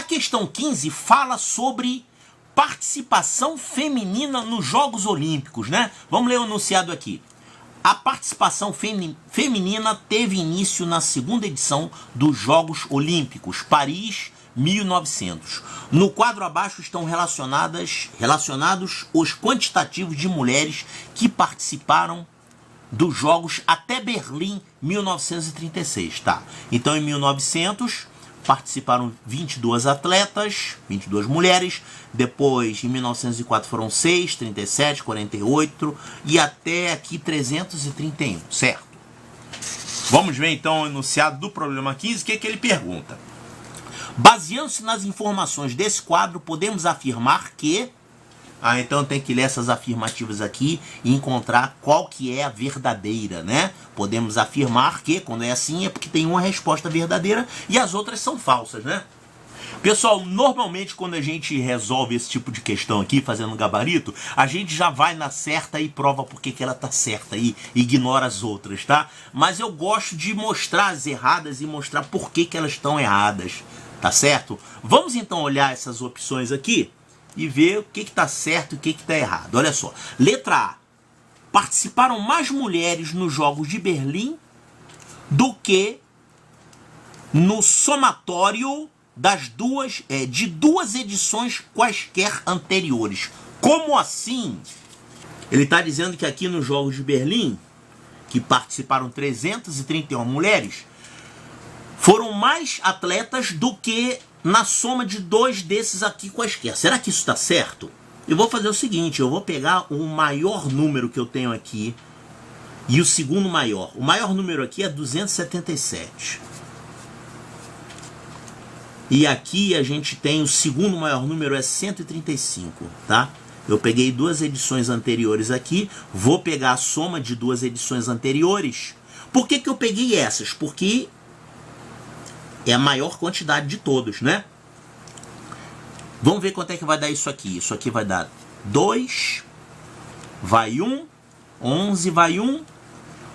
questão 15 fala sobre participação feminina nos Jogos Olímpicos, né? Vamos ler o enunciado aqui. A participação feminina teve início na segunda edição dos Jogos Olímpicos, Paris, 1900. No quadro abaixo estão relacionados os quantitativos de mulheres que participaram dos Jogos até Berlim, 1936, tá? Então, em 1900, participaram 22 atletas, 22 mulheres. Depois, em 1904, foram 6, 37, 48 e até aqui 331, certo? Vamos ver, então, o enunciado do problema 15, o que ele pergunta. Baseando-se nas informações desse quadro, podemos afirmar que... então tem que ler essas afirmativas aqui e encontrar qual que é a verdadeira, né? Podemos afirmar que, quando é assim, é porque tem uma resposta verdadeira e as outras são falsas, né? Pessoal, normalmente quando a gente resolve esse tipo de questão aqui, fazendo gabarito, a gente já vai na certa e prova porque que ela tá certa e ignora as outras, tá? Mas eu gosto de mostrar as erradas e mostrar por que elas estão erradas, tá certo? Vamos então olhar essas opções aqui e ver o que está certo e o que está errado. Olha só. Letra A. Participaram mais mulheres nos Jogos de Berlim do que no somatório de duas edições quaisquer anteriores. Como assim? Ele está dizendo que aqui nos Jogos de Berlim, que participaram 331 mulheres, foram mais atletas do que na soma de dois desses aqui quaisquer. Será que isso está certo? Eu vou fazer o seguinte, eu vou pegar o maior número que eu tenho aqui e o segundo maior. O maior número aqui é 277. E aqui a gente tem o segundo maior número é 135, tá? Eu peguei duas edições anteriores aqui, vou pegar a soma de duas edições anteriores. Por que eu peguei essas? Porque é a maior quantidade de todos, né? Vamos ver quanto é que vai dar isso aqui. Isso aqui vai dar 2, vai 1, 11 vai 1,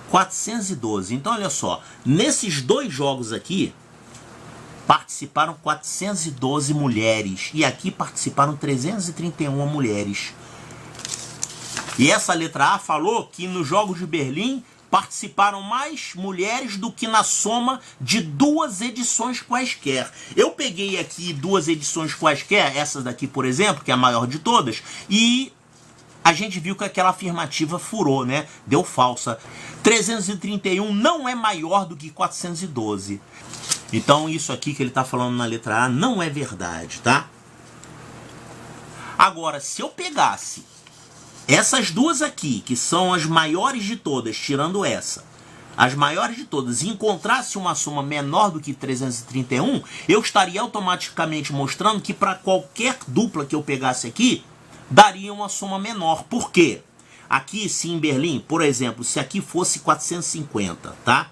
412. Então, olha só. Nesses dois jogos aqui, participaram 412 mulheres. E aqui participaram 331 mulheres. E essa letra A falou que nos Jogos de Berlim participaram mais mulheres do que na soma de duas edições quaisquer. Eu peguei aqui duas edições quaisquer, essa daqui, por exemplo, que é a maior de todas, e a gente viu que aquela afirmativa furou, né? Deu falsa. 331 não é maior do que 412. Então isso aqui que ele está falando na letra A não é verdade, tá? Agora, se eu pegasse essas duas aqui, que são as maiores de todas, tirando essa, as maiores de todas, e encontrasse uma soma menor do que 331, eu estaria automaticamente mostrando que para qualquer dupla que eu pegasse aqui, daria uma soma menor. Por quê? Aqui, se em Berlim, por exemplo, se aqui fosse 450, tá?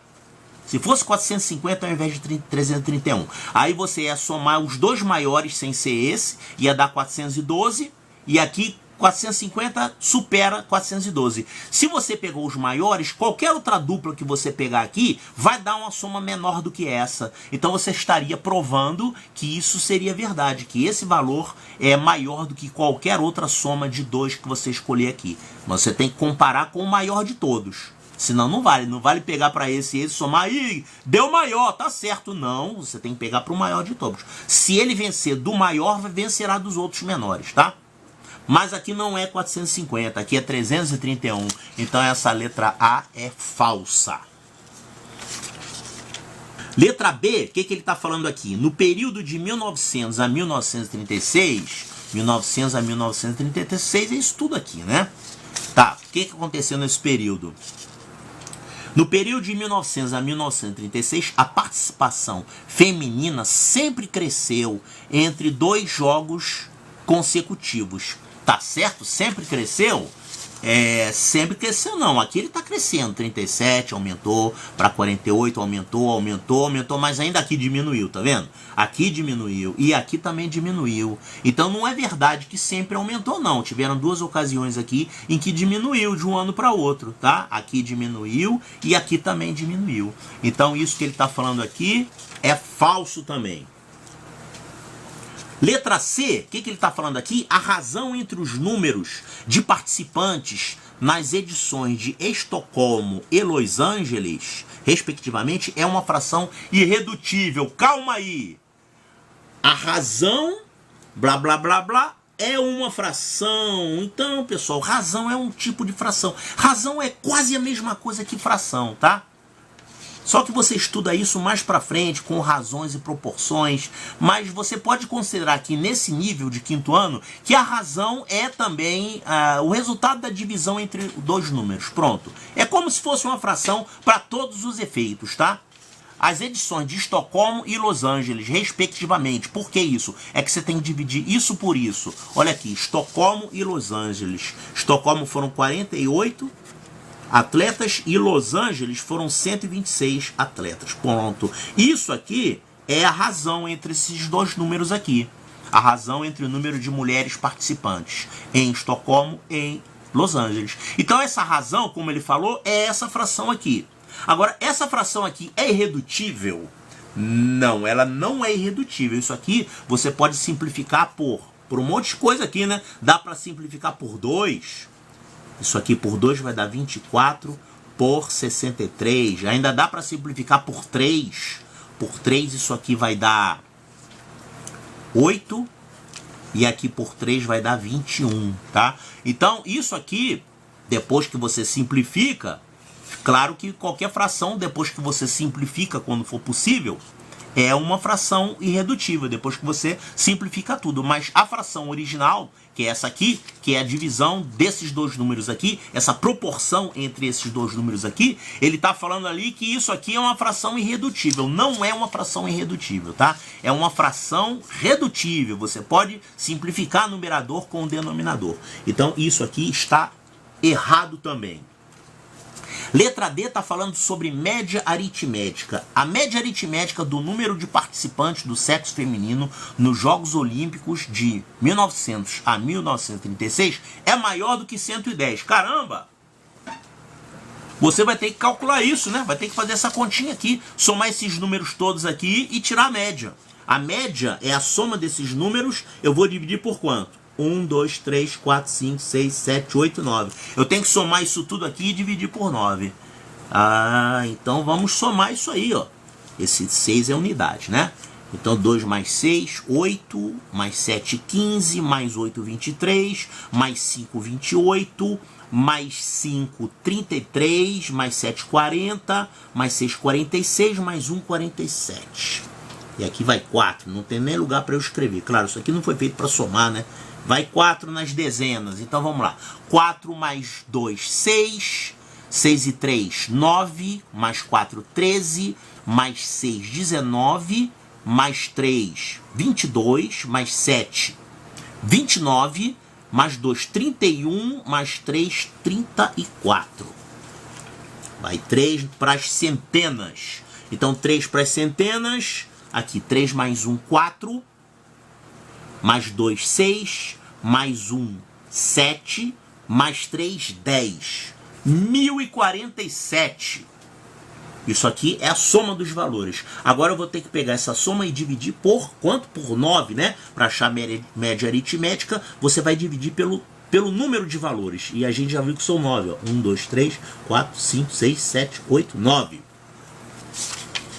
Se fosse 450 ao invés de 331, aí você ia somar os dois maiores sem ser esse, ia dar 412, e aqui 450 supera 412. Se você pegou os maiores, qualquer outra dupla que você pegar aqui vai dar uma soma menor do que essa. Então você estaria provando que isso seria verdade, que esse valor é maior do que qualquer outra soma de dois que você escolher aqui. Mas você tem que comparar com o maior de todos. Senão não vale. Não vale pegar para esse e esse somar. Ih, deu maior, tá certo. Não, você tem que pegar para o maior de todos. Se ele vencer do maior, vencerá dos outros menores, tá? Mas aqui não é 450, aqui é 331. Então essa letra A é falsa. Letra B, o que ele está falando aqui? No período de 1900 a 1936, 1900 a 1936 é isso tudo aqui, né? Tá, o que aconteceu nesse período? No período de 1900 a 1936, a participação feminina sempre cresceu entre dois jogos consecutivos. Tá certo? Sempre cresceu? Sempre cresceu não. Aqui ele está crescendo. 37 aumentou, para 48 aumentou, mas ainda aqui diminuiu, tá vendo? Aqui diminuiu e aqui também diminuiu. Então não é verdade que sempre aumentou, não. Tiveram duas ocasiões aqui em que diminuiu de um ano para outro, tá? Aqui diminuiu e aqui também diminuiu. Então isso que ele está falando aqui é falso também. Letra C, o que ele está falando aqui? A razão entre os números de participantes nas edições de Estocolmo e Los Angeles, respectivamente, é uma fração irredutível. Calma aí. A razão, blá, blá, blá, blá, é uma fração. Então, pessoal, razão é um tipo de fração. Razão é quase a mesma coisa que fração, tá? Só que você estuda isso mais pra frente, com razões e proporções, mas você pode considerar aqui nesse nível de quinto ano que a razão é também o resultado da divisão entre dois números. Pronto. É como se fosse uma fração para todos os efeitos, tá? As edições de Estocolmo e Los Angeles, respectivamente. Por que isso? É que você tem que dividir isso por isso. Olha aqui, Estocolmo e Los Angeles. Estocolmo foram 48 atletas e Los Angeles foram 126 atletas. Pronto. Isso aqui é a razão entre esses dois números aqui. A razão entre o número de mulheres participantes em Estocolmo e em Los Angeles. Então essa razão, como ele falou, é essa fração aqui. Agora, essa fração aqui é irredutível? Não, ela não é irredutível. Isso aqui você pode simplificar por um monte de coisa aqui, né? Dá para simplificar por 2. Isso aqui por 2 vai dar 24 por 63. Ainda dá para simplificar por 3. Por 3 isso aqui vai dar 8. E aqui por 3 vai dar 21, tá? Então isso aqui, depois que você simplifica, claro que qualquer fração, depois que você simplifica quando for possível, é uma fração irredutível, depois que você simplifica tudo. Mas a fração original, que é essa aqui, que é a divisão desses dois números aqui, essa proporção entre esses dois números aqui, ele está falando ali que isso aqui é uma fração irredutível. Não é uma fração irredutível, tá? É uma fração redutível. Você pode simplificar numerador com o denominador. Então isso aqui está errado também. Letra D está falando sobre média aritmética. A média aritmética do número de participantes do sexo feminino nos Jogos Olímpicos de 1900 a 1936 é maior do que 110. Caramba! Você vai ter que calcular isso, né? Vai ter que fazer essa continha aqui, somar esses números todos aqui e tirar a média. A média é a soma desses números, eu vou dividir por quanto? 1, 2, 3, 4, 5, 6, 7, 8, 9. Eu tenho que somar isso tudo aqui e dividir por 9. Então vamos somar isso aí, ó. Esse 6 é unidade, né? Então 2 mais 6, 8, mais 7, 15, mais 8, 23, mais 5, 28, mais 5, 33, mais 7, 40, mais 6, 46, mais 1, 47. E aqui vai 4, não tem nem lugar para eu escrever. Claro, isso aqui não foi feito para somar, né? Vai 4 nas dezenas. Então vamos lá. 4 mais 2, 6. 6 e 3, 9. Mais 4, 13. Mais 6, 19. Mais 3, 22. Mais 7, 29. Mais 2, 31. Mais 3, 34. Vai 3 para as centenas. Então 3 para as centenas. Aqui 3 mais 1, 4. Mais 2, 6, mais 1, 7, mais 3, 10. 1047. Isso aqui é a soma dos valores. Agora eu vou ter que pegar essa soma e dividir por quanto? Por 9, né? Para achar a média aritmética, você vai dividir pelo número de valores. E a gente já viu que são 9. Ó. 1, 2, 3, 4, 5, 6, 7, 8, 9.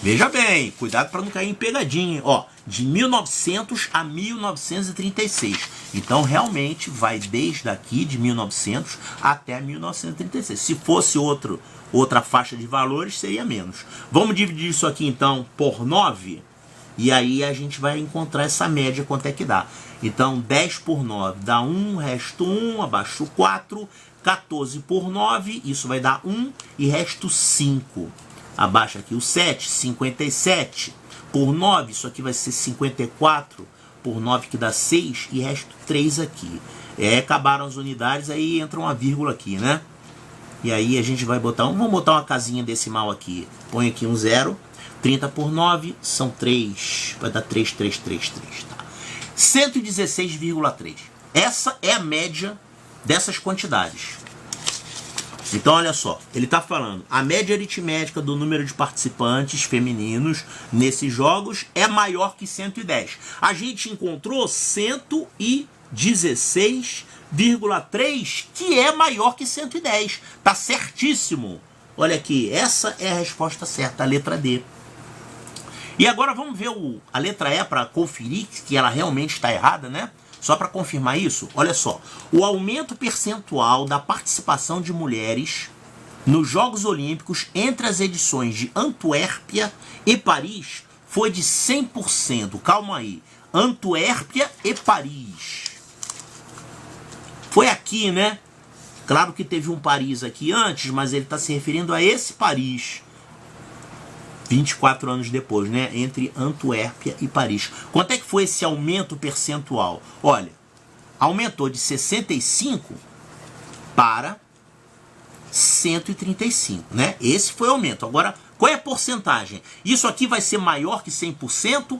Veja bem, cuidado para não cair em pegadinha. Ó, de 1900 a 1936. Então, realmente, vai desde aqui, de 1900 até 1936. Se fosse outra faixa de valores, seria menos. Vamos dividir isso aqui, então, por 9. E aí a gente vai encontrar essa média, quanto é que dá. Então, 10 por 9 dá 1, resto 1, abaixo 4. 14 por 9, isso vai dar 1 e resto 5. Abaixa aqui o 7, 57 por 9, isso aqui vai ser 54 por 9, que dá 6, e resto 3 aqui. Acabaram as unidades, aí entra uma vírgula aqui, né? E aí a gente vai botar, vamos botar uma casinha decimal aqui. Põe aqui um 0, 30 por 9 são 3, vai dar 3, tá? 116,3. Essa é a média dessas quantidades. Então, olha só, ele está falando, a média aritmética do número de participantes femininos nesses jogos é maior que 110. A gente encontrou 116,3, que é maior que 110. Tá certíssimo. Olha aqui, essa é a resposta certa, a letra D. E agora vamos ver a letra E para conferir que ela realmente está errada, né? Só para confirmar isso, olha só. O aumento percentual da participação de mulheres nos Jogos Olímpicos entre as edições de Antuérpia e Paris foi de 100%. Calma aí. Antuérpia e Paris. Foi aqui, né? Claro que teve um Paris aqui antes, mas ele está se referindo a esse Paris. 24 anos depois, né? Entre Antuérpia e Paris. Quanto é que foi esse aumento percentual? Olha, aumentou de 65 para 135, né? Esse foi o aumento. Agora, qual é a porcentagem? Isso aqui vai ser maior que 100%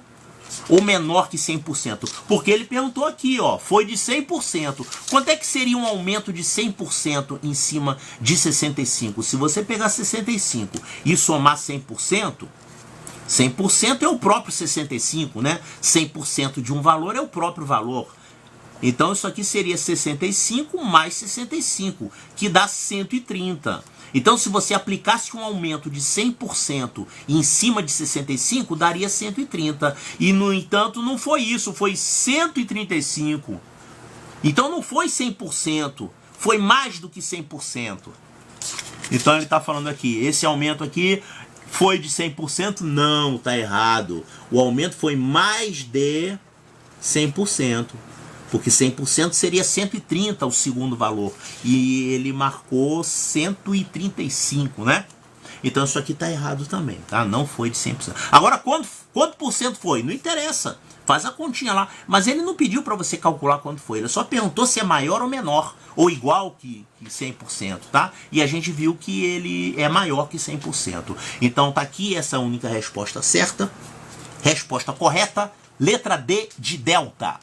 ou menor que 100%? Porque ele perguntou aqui, ó, foi de 100%. Quanto é que seria um aumento de 100% em cima de 65? Se você pegar 65 e somar 100%, 100% é o próprio 65, né? 100% de um valor é o próprio valor. Então isso aqui seria 65 mais 65, que dá 130. Então, se você aplicasse um aumento de 100% em cima de 65, daria 130. E, no entanto, não foi isso, foi 135. Então, não foi 100%, foi mais do que 100%. Então, ele está falando aqui, esse aumento aqui foi de 100%? Não, está errado. O aumento foi mais de 100%. Porque 100% seria 130 o segundo valor. E ele marcou 135, né? Então isso aqui está errado também, tá? Não foi de 100%. Agora, quanto por cento foi? Não interessa. Faz a continha lá. Mas ele não pediu para você calcular quanto foi. Ele só perguntou se é maior ou menor. Ou igual que 100%, tá? E a gente viu que ele é maior que 100%. Então tá aqui essa única resposta certa. Resposta correta. Letra D de Delta.